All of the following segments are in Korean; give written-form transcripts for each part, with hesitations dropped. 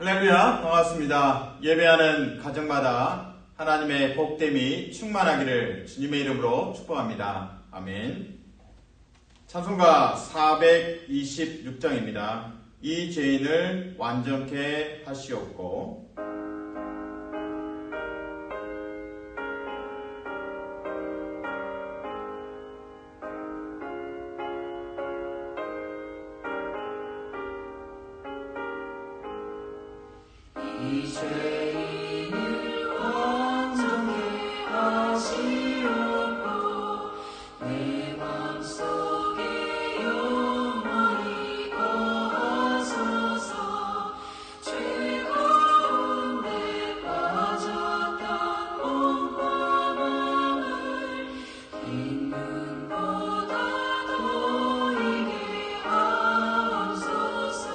할렐루야, 반갑습니다. 예배하는 가정마다 하나님의 복됨이 충만하기를 주님의 이름으로 축복합니다. 아멘. 찬송가 426장입니다. 이 죄인을 완전케 하시옵고. 이 죄인을 완전케 하시옵고 내 맘속에 영원히 거하소서. 죄 가운데 빠졌던 몸과 마음을 흰 눈보다 더이게 하옵소서.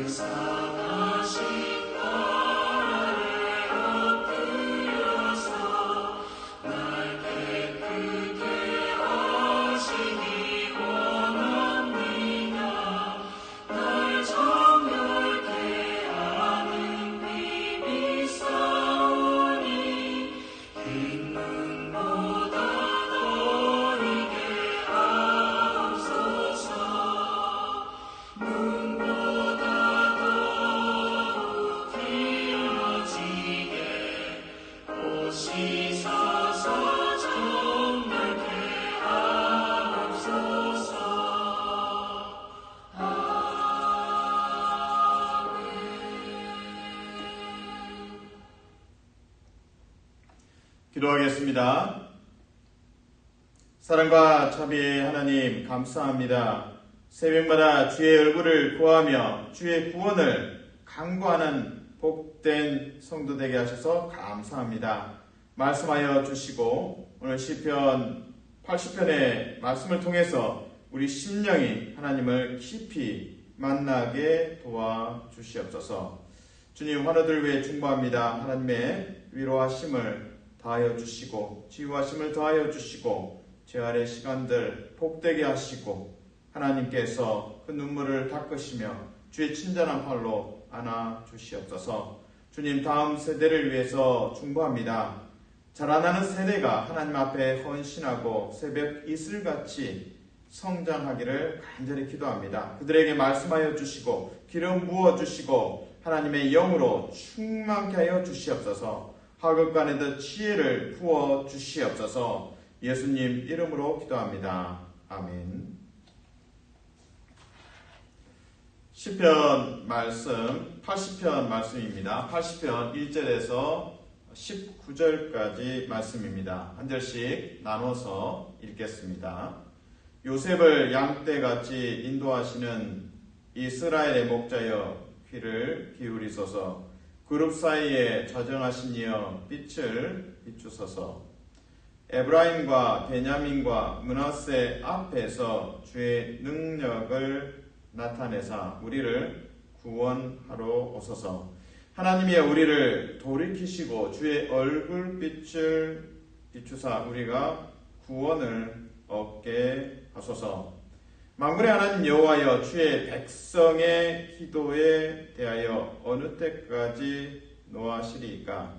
상하신 발 아래 엎드려서 날 깨끗게 하시기 원합니다. 날 정결케 하는 비밀 싸우니 흰 눈보다 더이게 하옵소서. 씻어서 정결케 하옵소서. 아멘. 기도하겠습니다. 사랑과 자비의 하나님, 감사합니다. 새벽마다 주의 얼굴을 구하며 주의 구원을 간구하는 복된 성도 되게 하셔서 감사합니다. 말씀하여 주시고 오늘 시편 80편의 말씀을 통해서 우리 심령이 하나님을 깊이 만나게 도와주시옵소서. 주님, 환우들 위해 중보합니다. 하나님의 위로하심을 다하여 주시고 치유하심을 더하여 주시고 재활의 시간들 복되게 하시고 하나님께서 그 눈물을 닦으시며 주의 친절한 팔로 안아 주시옵소서. 주님, 다음 세대를 위해서 중보합니다. 자라나는 세대가 하나님 앞에 헌신하고 새벽 이슬같이 성장하기를 간절히 기도합니다. 그들에게 말씀하여 주시고 기름 부어 주시고 하나님의 영으로 충만케 하여 주시옵소서. 하급간에도 지혜를 부어 주시옵소서. 예수님 이름으로 기도합니다. 아멘. 시편 말씀 80편 말씀입니다. 80편 1절에서 19절까지 말씀입니다. 한 절씩 나눠서 읽겠습니다. 요셉을 양떼같이 인도하시는 이스라엘의 목자여 귀를 기울이소서. 그룹 사이에 좌정하신 이여 빛을 비추소서. 에브라임과 베냐민과 므낫세 앞에서 주의 능력을 나타내사 우리를 구원하러 오소서. 하나님이 우리를 돌이키시고 주의 얼굴빛을 비추사 우리가 구원을 얻게 하소서. 만군의 하나님 여호와여, 주의 백성의 기도에 대하여 어느 때까지 노하시리까?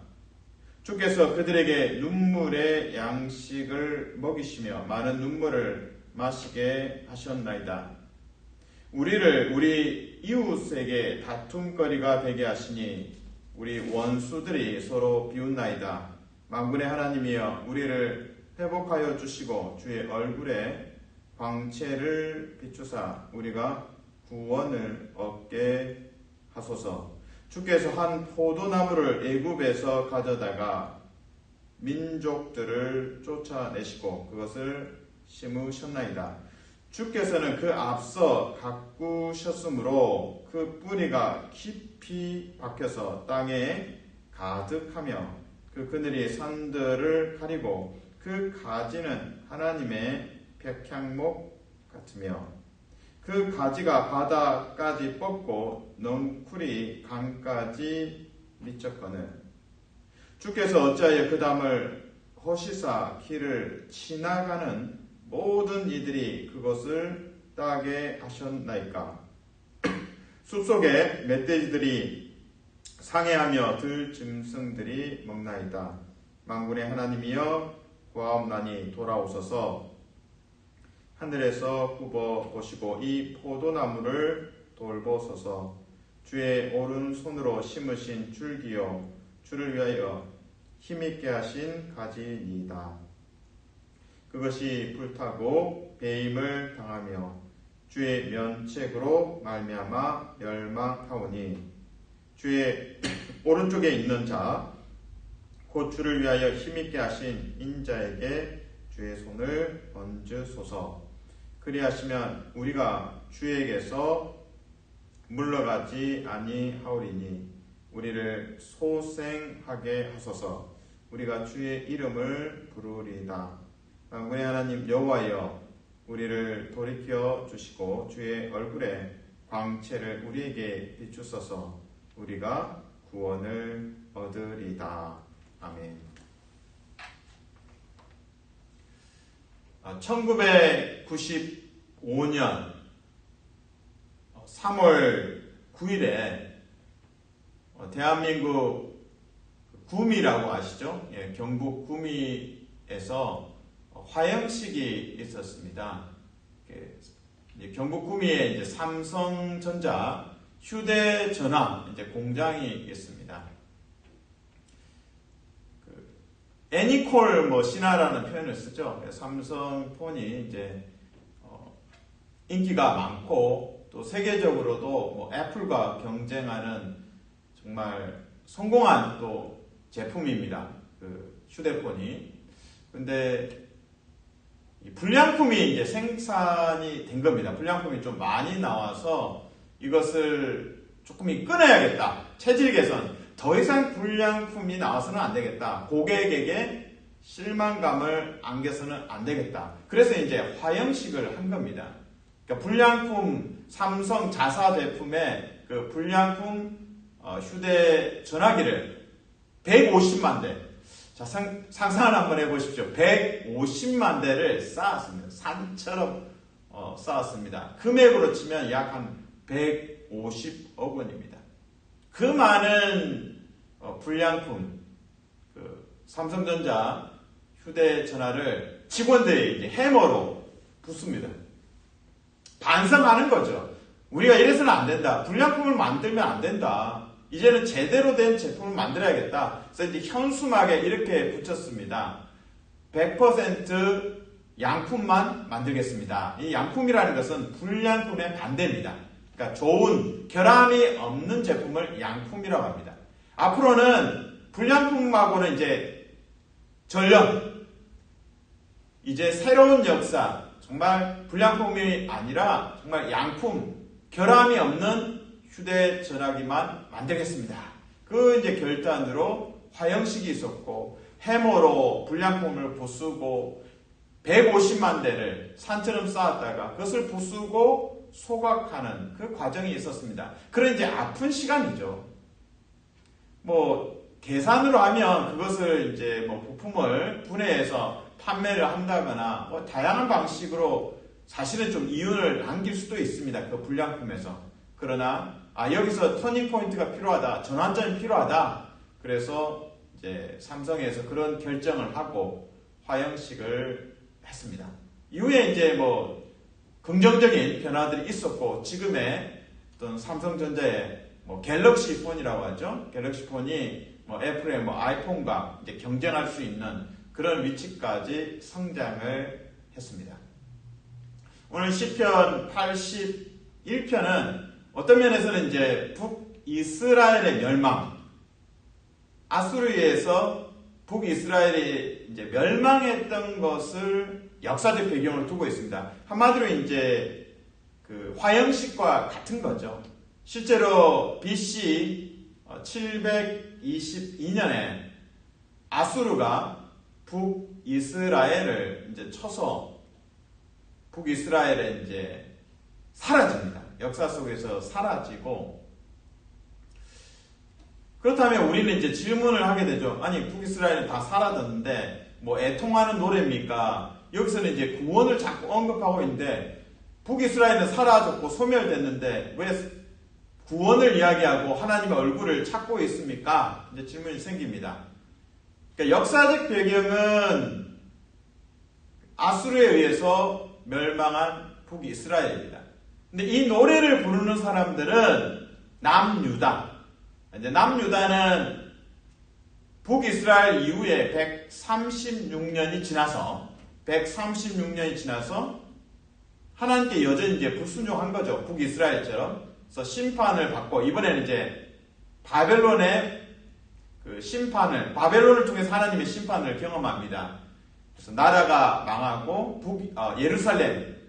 주께서 그들에게 눈물의 양식을 먹이시며 많은 눈물을 마시게 하셨나이다. 우리를 우리 이웃에게 다툼거리가 되게 하시니 우리 원수들이 서로 비웃나이다. 만군의 하나님이여 우리를 회복하여 주시고 주의 얼굴에 광채를 비추사 우리가 구원을 얻게 하소서. 주께서 한 포도나무를 애굽에서 가져다가 민족들을 쫓아내시고 그것을 심으셨나이다. 주께서는 그 앞서 가꾸셨으므로 그 뿌리가 깊이 박혀서 땅에 가득하며 그 그늘이 산들을 가리고 그 가지는 하나님의 백향목 같으며 그 가지가 바다까지 뻗고 넝쿨이 강까지 미쳤거늘 주께서 어찌하여 그 담을 허시사 길을 지나가는 모든 이들이 그것을 따게 하셨나이까. 숲속에 멧돼지들이 상해하며 들짐승들이 먹나이다. 만군의 하나님이여 구하옵나니 돌아오소서. 하늘에서 굽어 보시고 이 포도나무를 돌보소서. 주의 오른손으로 심으신 줄기요 주를 위하여 힘있게 하신 가지니이다. 그것이 불타고 배임을 당하며 주의 면책으로 말미암아 멸망하오니 주의 오른쪽에 있는 자 곧 주를 위하여 힘있게 하신 인자에게 주의 손을 얹으소서. 그리하시면 우리가 주에게서 물러가지 아니하오리니 우리를 소생하게 하소서. 우리가 주의 이름을 부르리다. 만군의 하나님 여호와여 우리를 돌이켜 주시고 주의 얼굴에 광채를 우리에게 비추소서. 우리가 구원을 얻으리다. 아멘. 1995년 3월 9일에 대한민국 구미라고 아시죠? 예, 경북 구미에서 화형식이 있었습니다. 경북 구미에 이제 삼성전자 휴대전화 이제 공장이 있습니다. 애니콜 신화라는 표현을 쓰죠. 삼성폰이 이제 인기가 많고 또 세계적으로도 애플과 경쟁하는 정말 성공한 또 제품입니다. 그 휴대폰이. 근데 이 불량품이 이제 생산이 된 겁니다. 불량품이 좀 많이 나와서 이것을 조금 끊어야겠다. 체질 개선. 더 이상 불량품이 나와서는 안 되겠다. 고객에게 실망감을 안겨서는 안 되겠다. 그래서 이제 화형식을 한 겁니다. 그러니까 불량품 삼성 자사 제품의 그 불량품 휴대전화기를 150만 대. 자, 상상을 한번 해보십시오. 150만 대를 쌓았습니다. 산처럼 쌓았습니다. 금액으로 치면 약 한 150억 원입니다. 그 많은 불량품, 삼성전자 휴대전화를 직원들이 이제 해머로 붓습니다. 반성하는 거죠. 우리가 이래서는 안 된다. 불량품을 만들면 안 된다. 이제는 제대로 된 제품을 만들어야겠다. 그래서 이제 현수막에 이렇게 붙였습니다. 100% 양품만 만들겠습니다. 이 양품이라는 것은 불량품의 반대입니다. 그러니까 좋은 결함이 없는 제품을 양품이라고 합니다. 앞으로는 불량품하고는 이제 전령, 이제 새로운 역사, 정말 불량품이 아니라 정말 양품, 결함이 없는 휴대전화기만 만들겠습니다. 그 이제 결단으로 화형식이 있었고 해머로 불량품을 부수고 150만 대를 산처럼 쌓았다가 그것을 부수고 소각하는 그 과정이 있었습니다. 그런 이제 아픈 시간이죠. 계산으로 하면 그것을 이제 부품을 분해해서 판매를 한다거나 다양한 방식으로 사실은 좀 이윤을 남길 수도 있습니다. 그 불량품에서. 그러나 여기서 터닝 포인트가 필요하다. 전환점이 필요하다. 그래서 이제 삼성에서 그런 결정을 하고 화형식을 했습니다. 이후에 이제 뭐 긍정적인 변화들이 있었고 지금의 어떤 삼성전자의 뭐 갤럭시 폰이라고 하죠. 갤럭시 폰이 뭐 애플의 뭐 아이폰과 이제 경쟁할 수 있는 그런 위치까지 성장을 했습니다. 오늘 시편 81편은 어떤 면에서는 이제 북이스라엘의 멸망, 아수르에서 북이스라엘이 이제 멸망했던 것을 역사적 배경으로 두고 있습니다. 한마디로 이제 그 화형식과 같은 거죠. 실제로 BC 722년에 아수르가 북이스라엘을 이제 쳐서 북이스라엘에 이제 사라집니다. 역사 속에서 사라지고, 그렇다면 우리는 이제 질문을 하게 되죠. 아니, 북이스라엘은 다 사라졌는데 뭐 애통하는 노래입니까? 여기서는 이제 구원을 자꾸 언급하고 있는데 북이스라엘은 사라졌고 소멸됐는데 왜 구원을 이야기하고 하나님의 얼굴을 찾고 있습니까? 이제 질문이 생깁니다. 그러니까 역사적 배경은 아수르에 의해서 멸망한 북이스라엘입니다. 근데 이 노래를 부르는 사람들은 남유다. 이제 남유다는 북이스라엘 이후에 136년이 지나서 하나님께 여전히 이제 불순종한 거죠. 북이스라엘처럼. 그래서 심판을 받고 이번에는 이제 바벨론의 그 심판을, 바벨론을 통해서 하나님의 심판을 경험합니다. 그래서 나라가 망하고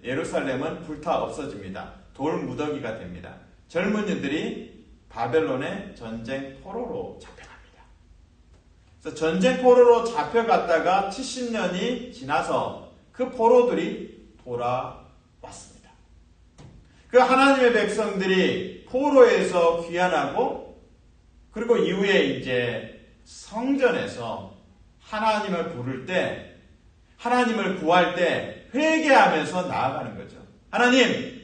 예루살렘은 불타 없어집니다. 돌 무더기가 됩니다. 젊은이들이 바벨론의 전쟁 포로로 잡혀갑니다. 그래서 전쟁 포로로 잡혀갔다가 70년이 지나서 그 포로들이 돌아왔습니다. 그 하나님의 백성들이 포로에서 귀환하고 그리고 이후에 이제 성전에서 하나님을 부를 때, 하나님을 구할 때 회개하면서 나아가는 거죠. 하나님,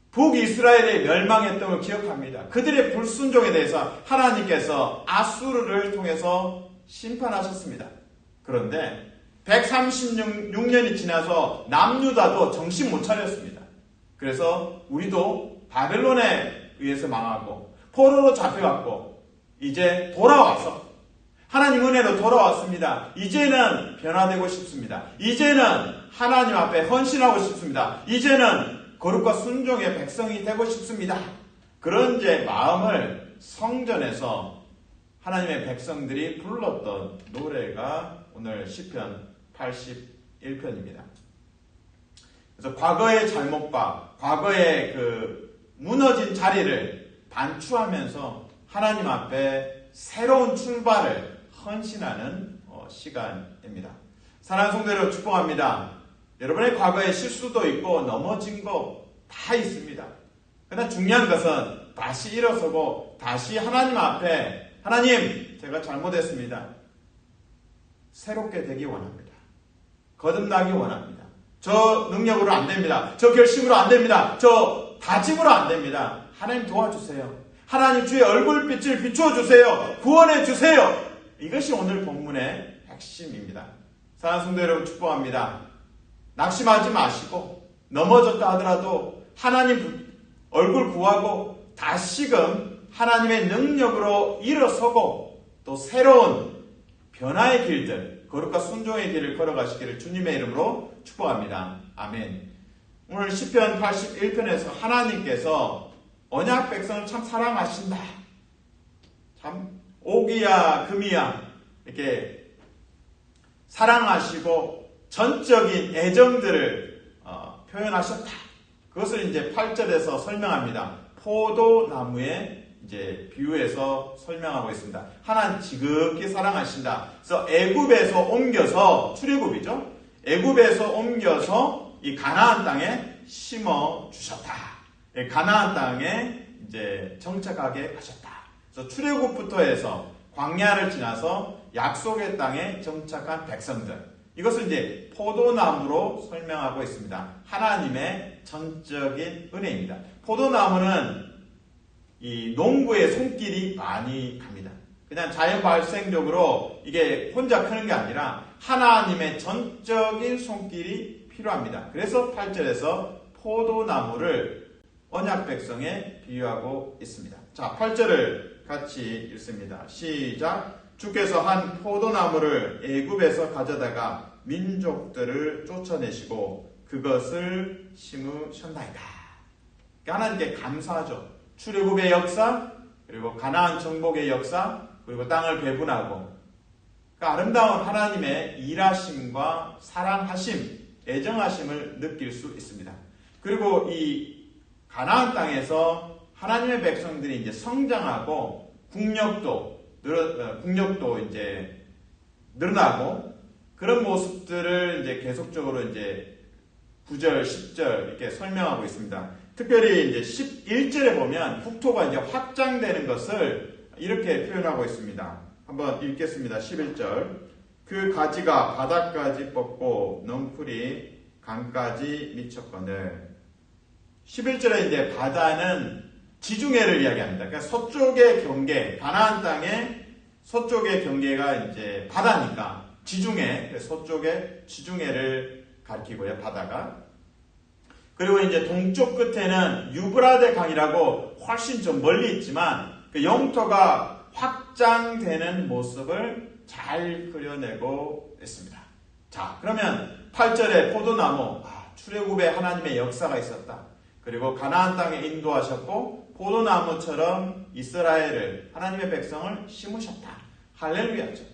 북이스라엘이 멸망했던 걸 기억합니다. 그들의 불순종에 대해서 하나님께서 아수르를 통해서 심판하셨습니다. 그런데 136년이 지나서 남유다도 정신 못 차렸습니다. 그래서 우리도 바벨론에 의해서 망하고 포로로 잡혀갔고 이제 돌아와서 하나님 은혜로 돌아왔습니다. 이제는 변화되고 싶습니다. 이제는 하나님 앞에 헌신하고 싶습니다. 이제는 거룩과 순종의 백성이 되고 싶습니다. 그런 제 마음을 성전에서 하나님의 백성들이 불렀던 노래가 오늘 시편 81편입니다. 그래서 과거의 잘못과 과거의 그 무너진 자리를 반추하면서 하나님 앞에 새로운 출발을 헌신하는 시간입니다. 사랑하는 성도 여러분, 축복합니다. 여러분의 과거에 실수도 있고 넘어진 거 다 있습니다. 그러나 중요한 것은 다시 일어서고 다시 하나님 앞에 하나님, 제가 잘못했습니다. 새롭게 되기 원합니다. 거듭나기 원합니다. 저 능력으로 안 됩니다. 저 결심으로 안 됩니다. 저 다짐으로 안 됩니다. 하나님 도와주세요. 하나님 주의 얼굴빛을 비춰주세요. 구원해주세요. 이것이 오늘 본문의 핵심입니다. 사랑하는 성도 여러분, 축복합니다. 낙심하지 마시고 넘어졌다 하더라도 하나님 얼굴 구하고 다시금 하나님의 능력으로 일어서고 또 새로운 변화의 길들, 거룩과 순종의 길을 걸어가시기를 주님의 이름으로 축복합니다. 아멘. 오늘 시편 81편에서 하나님께서 언약 백성을 참 사랑하신다. 참 오기야 금이야 이렇게 사랑하시고 전적인 애정들을 표현하셨다. 그것을 이제 8절에서 설명합니다. 포도나무에 이제 비유해서 설명하고 있습니다. 하나님 지극히 사랑하신다. 그래서 애굽에서 옮겨서 출애굽이죠. 애굽에서 옮겨서 이 가나안 땅에 심어 주셨다. 가나안 땅에 이제 정착하게 하셨다. 그래서 출애굽부터 해서 광야를 지나서 약속의 땅에 정착한 백성들. 이것을 이제 포도나무로 설명하고 있습니다. 하나님의 전적인 은혜입니다. 포도나무는 이 농부의 손길이 많이 갑니다. 그냥 자연 발생적으로 이게 혼자 크는 게 아니라 하나님의 전적인 손길이 필요합니다. 그래서 8절에서 포도나무를 언약 백성에 비유하고 있습니다. 자, 8절을 같이 읽습니다. 시작. 주께서 한 포도나무를 애굽에서 가져다가 민족들을 쫓아내시고 그것을 심으셨나이다. 하나님께 감사하죠. 출애굽의 역사, 그리고 가나안 정복의 역사, 그리고 땅을 배분하고 아름다운 하나님의 일하심과 사랑하심, 애정하심을 느낄 수 있습니다. 그리고 이 가나안 땅에서 하나님의 백성들이 이제 성장하고 국력도 이제 늘어나고 그런 모습들을 이제 계속적으로 이제 9절, 10절 이렇게 설명하고 있습니다. 특별히 이제 11절에 보면 국토가 이제 확장되는 것을 이렇게 표현하고 있습니다. 한번 읽겠습니다. 11절. 그 가지가 바닥까지 뻗고 넝쿨이 강까지 미쳤거늘. 11절에 이제 바다는 지중해를 이야기합니다. 그러니까 서쪽의 경계, 가나안 땅의 서쪽의 경계가 이제 바다니까 지중해, 서쪽의 지중해를 가리키고요, 바다가. 그리고 이제 동쪽 끝에는 유브라데 강이라고 훨씬 좀 멀리 있지만 그 영토가 확장되는 모습을 잘 그려내고 있습니다. 자, 그러면 8절에 포도나무, 출애굽에 하나님의 역사가 있었다. 그리고 가나안 땅에 인도하셨고 포도나무처럼 이스라엘을, 하나님의 백성을 심으셨다. 할렐루야죠.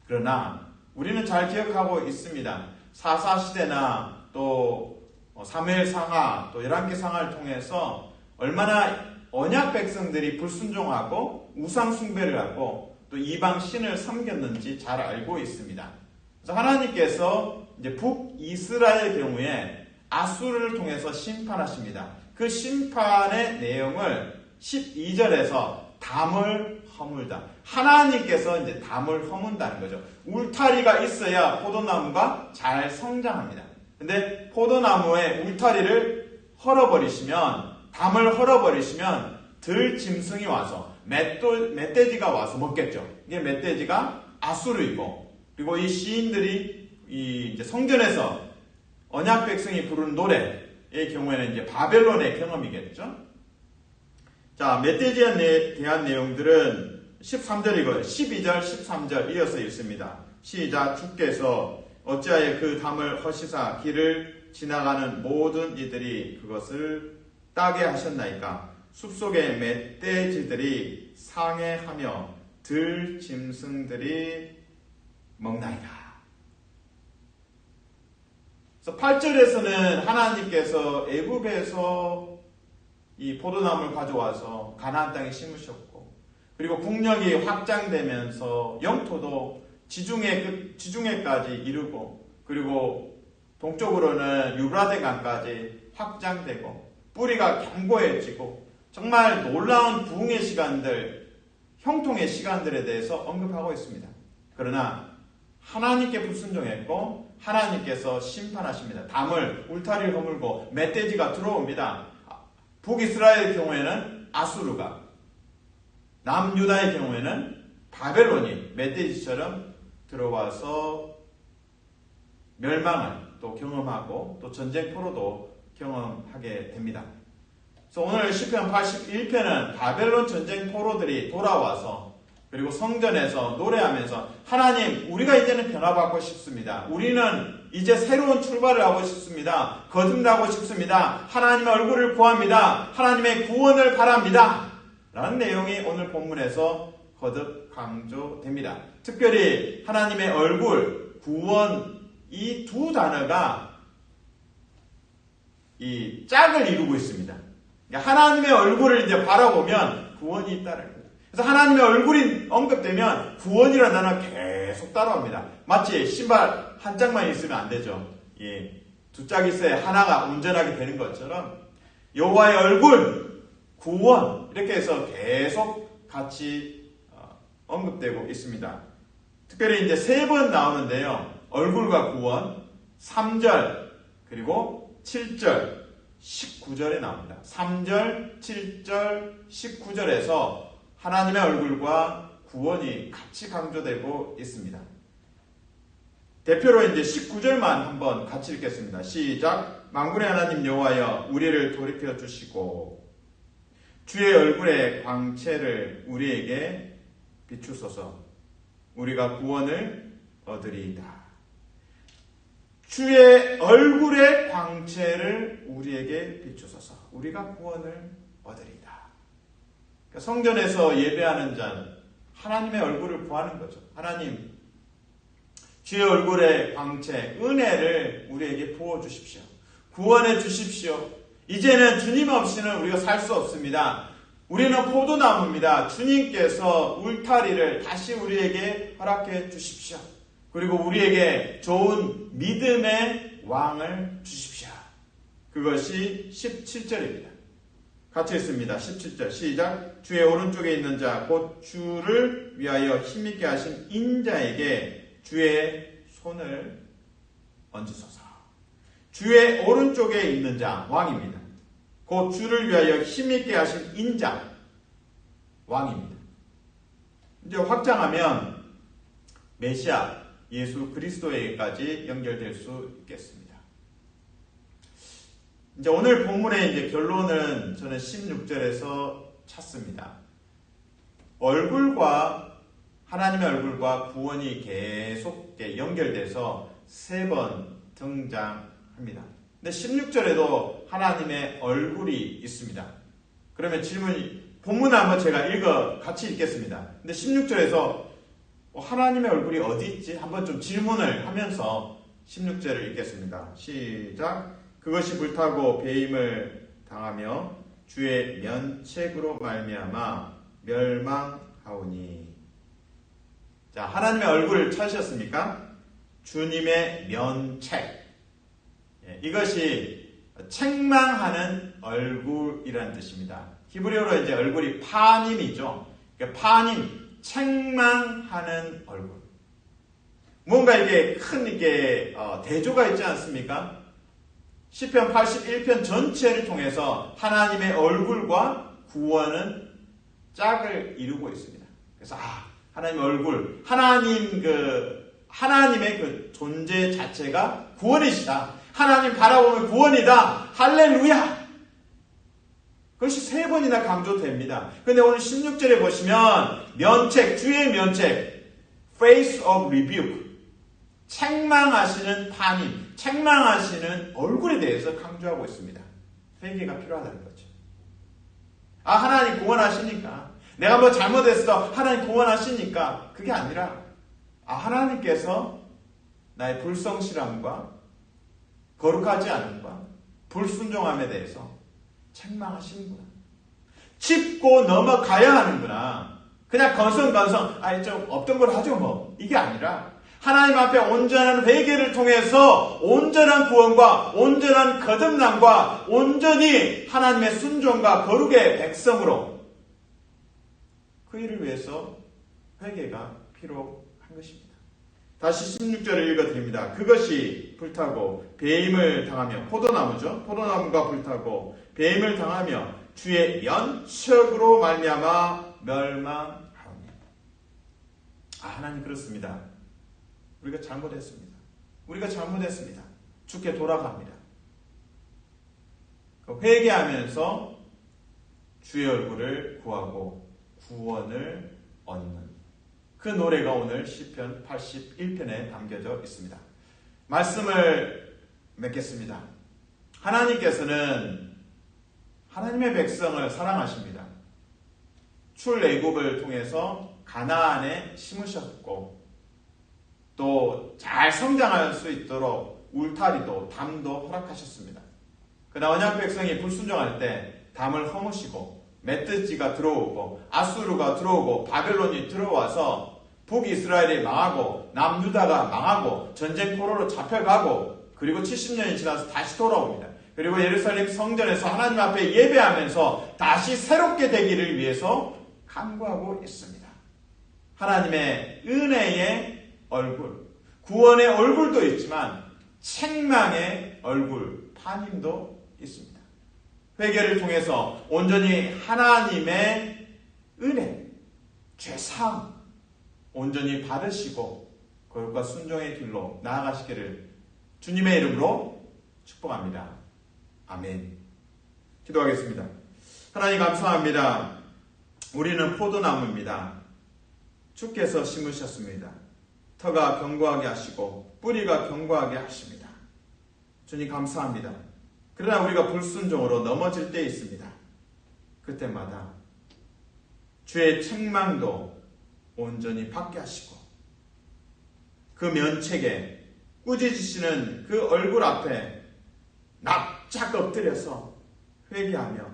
그러나 우리는 잘 기억하고 있습니다. 사사시대나 또 사무엘상하, 또 열왕기상하를 통해서 얼마나 언약 백성들이 불순종하고 우상숭배를 하고 또 이방 신을 섬겼는지 잘 알고 있습니다. 그래서 하나님께서 이제 북이스라엘 경우에 아수르를 통해서 심판하십니다. 그 심판의 내용을 12절에서 담을 허물다. 하나님께서 이제 담을 허문다는 거죠. 울타리가 있어야 포도나무가 잘 성장합니다. 근데 포도나무의 울타리를 헐어버리시면, 담을 헐어버리시면 들짐승이 와서 멧돼지가 와서 먹겠죠. 이게 멧돼지가 아수르이고, 그리고 이 시인들이 이제 성전에서 언약 백성이 부르는 노래의 경우에는 이제 바벨론의 경험이겠죠. 자, 멧돼지에 대한 내용들은 13절이고요. 12절, 13절 이어서 읽습니다. 시작. 주께서 어찌하여 그 담을 허시사 길을 지나가는 모든 이들이 그것을 따게 하셨나이까. 숲속의 멧돼지들이 상해하며 들짐승들이 먹나이다. 그래서 8절에서는 하나님께서 애굽에서 이 포도나무를 가져와서 가나안 땅에 심으셨고, 그리고 국력이 확장되면서 영토도 지중해까지 이르고, 그리고 동쪽으로는 유브라데 강까지 확장되고, 뿌리가 견고해지고, 정말 놀라운 부흥의 시간들, 형통의 시간들에 대해서 언급하고 있습니다. 그러나 하나님께 불순종했고 하나님께서 심판하십니다. 담을, 울타리를 허물고 멧돼지가 들어옵니다. 북이스라엘의 경우에는 아수르가, 남유다의 경우에는 바벨론이 멧돼지처럼 들어와서 멸망을 또 경험하고 또 전쟁포로도 경험하게 됩니다. 그래서 오늘 시편 81편은 바벨론 전쟁포로들이 돌아와서 그리고 성전에서 노래하면서 하나님, 우리가 이제는 변화받고 싶습니다. 우리는 이제 새로운 출발을 하고 싶습니다. 거듭나고 싶습니다. 하나님의 얼굴을 구합니다. 하나님의 구원을 바랍니다. 라는 내용이 오늘 본문에서 거듭 강조됩니다. 특별히 하나님의 얼굴, 구원, 이 두 단어가 이 짝을 이루고 있습니다. 하나님의 얼굴을 이제 바라보면 구원이 있다는 거예요. 그래서 하나님의 얼굴이 언급되면 구원이라는 단어가 계속 따라옵니다. 마치 신발 한 짝만 있으면 안 되죠. 두 짝이 있어야 하나가 온전하게 되는 것처럼 여호와의 얼굴, 구원 이렇게 해서 계속 같이 언급되고 있습니다. 특별히 이제 3번 나오는데요. 얼굴과 구원, 3절 그리고 7절, 19절에 나옵니다. 3절, 7절, 19절에서 하나님의 얼굴과 구원이 같이 강조되고 있습니다. 대표로 이제 19절만 한번 같이 읽겠습니다. 시작. 만군의 하나님 여호와여 우리를 돌이켜 주시고 주의 얼굴의 광채를 우리에게 비추소서. 우리가 구원을 얻으리이다. 주의 얼굴의 광채를 우리에게 비추소서. 우리가 구원을 얻으리이다. 그러니까 성전에서 예배하는 자는 하나님의 얼굴을 구하는 거죠. 하나님, 주의 얼굴의 광채, 은혜를 우리에게 부어주십시오. 구원해 주십시오. 이제는 주님 없이는 우리가 살 수 없습니다. 우리는 포도나무입니다. 주님께서 울타리를 다시 우리에게 허락해 주십시오. 그리고 우리에게 좋은 믿음의 왕을 주십시오. 그것이 17절입니다. 같이 읽습니다. 17절 시작. 주의 오른쪽에 있는 자 곧 주를 위하여 힘있게 하신 인자에게 주의 손을 얹으소서. 주의 오른쪽에 있는 자 왕입니다. 곧 주를 위하여 힘있게 하신 인자 왕입니다. 이제 확장하면 메시아 예수 그리스도에게까지 연결될 수 있겠습니다. 이제 오늘 본문의 이제 결론은 저는 16절에서 찾습니다. 하나님의 얼굴과 구원이 계속 연결돼서 3번 등장합니다. 근데 16절에도 하나님의 얼굴이 있습니다. 그러면 질문이, 본문을 한번 제가 같이 읽겠습니다. 근데 16절에서 하나님의 얼굴이 어디 있지? 한번 좀 질문을 하면서 16절을 읽겠습니다. 시작. 그것이 불타고 배임을 당하며 주의 면책으로 말미암아 멸망하오니. 자, 하나님의 얼굴을 찾으셨습니까? 주님의 면책. 이것이 책망하는 얼굴이라는 뜻입니다. 히브리어로 이제 얼굴이 파님이죠. 그러니까 파님, 책망하는 얼굴. 뭔가 이게 큰 대조가 있지 않습니까? 시편 81편 전체를 통해서 하나님의 얼굴과 구원은 짝을 이루고 있습니다. 그래서 하나님의 얼굴, 하나님의 그 존재 자체가 구원이시다. 하나님 바라보면 구원이다. 할렐루야. 그것이 3번이나 강조됩니다. 그런데 오늘 16절에 보시면 면책, 주의 면책, face of rebuke, 책망하시는 파님, 책망하시는 얼굴에 대해서 강조하고 있습니다. 회개가 필요하다는 거죠. 하나님 구원하시니까, 내가 뭐 잘못했어, 하나님 구원하시니까, 그게 아니라 하나님께서 나의 불성실함과 거룩하지 않음과 불순종함에 대해서 책망하시는구나. 짚고 넘어가야 하는구나. 그냥 건성건성 좀 없던 걸 하죠 뭐. 이게 아니라 하나님 앞에 온전한 회개를 통해서 온전한 구원과 온전한 거듭남과 온전히 하나님의 순종과 거룩의 백성으로 그 일을 위해서 회개가 필요한 것입니다. 다시 16절을 읽어드립니다. 그것이 불타고 배임을 당하며, 포도나무죠. 포도나무가 불타고 배임을 당하며 주의 면책으로 말미암아 멸망하오니. 하나님 그렇습니다. 우리가 잘못했습니다. 주께 돌아갑니다. 회개하면서 주의 얼굴을 구하고 구원을 얻는 그 노래가 오늘 시편 81편에 담겨져 있습니다. 말씀을 맺겠습니다. 하나님께서는 하나님의 백성을 사랑하십니다. 출애굽을 통해서 가나안에 심으셨고 또 잘 성장할 수 있도록 울타리도 담도 허락하셨습니다. 그러나 언약 백성이 불순종할 때 담을 허무시고 멧돼지가 들어오고 아수르가 들어오고 바벨론이 들어와서 북이스라엘이 망하고 남유다가 망하고 전쟁 포로로 잡혀가고 그리고 70년이 지나서 다시 돌아옵니다. 그리고 예루살렘 성전에서 하나님 앞에 예배하면서 다시 새롭게 되기를 위해서 간구하고 있습니다. 하나님의 은혜의 얼굴, 구원의 얼굴도 있지만 책망의 얼굴, 파님도 있습니다. 회개를 통해서 온전히 하나님의 은혜, 죄사함, 온전히 받으시고 거룩과 순종의 길로 나아가시기를 주님의 이름으로 축복합니다. 아멘. 기도하겠습니다. 하나님 감사합니다. 우리는 포도나무입니다. 주께서 심으셨습니다. 터가 견고하게 하시고 뿌리가 견고하게 하십니다. 주님 감사합니다. 그러나 우리가 불순종으로 넘어질 때 있습니다. 그때마다 주의 책망도 온전히 받게 하시고 그 면책에 꾸짖으시는 그 얼굴 앞에 납작 엎드려서 회개하며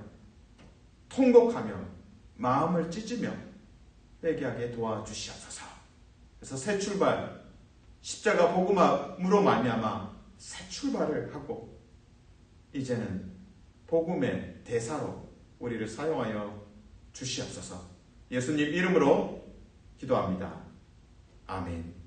통곡하며 마음을 찢으며 회개하게 도와주시옵소서. 그래서 새 출발, 십자가 복음으로 말미암아 새 출발을 하고 이제는 복음의 대사로 우리를 사용하여 주시옵소서. 예수님 이름으로 기도합니다. 아멘.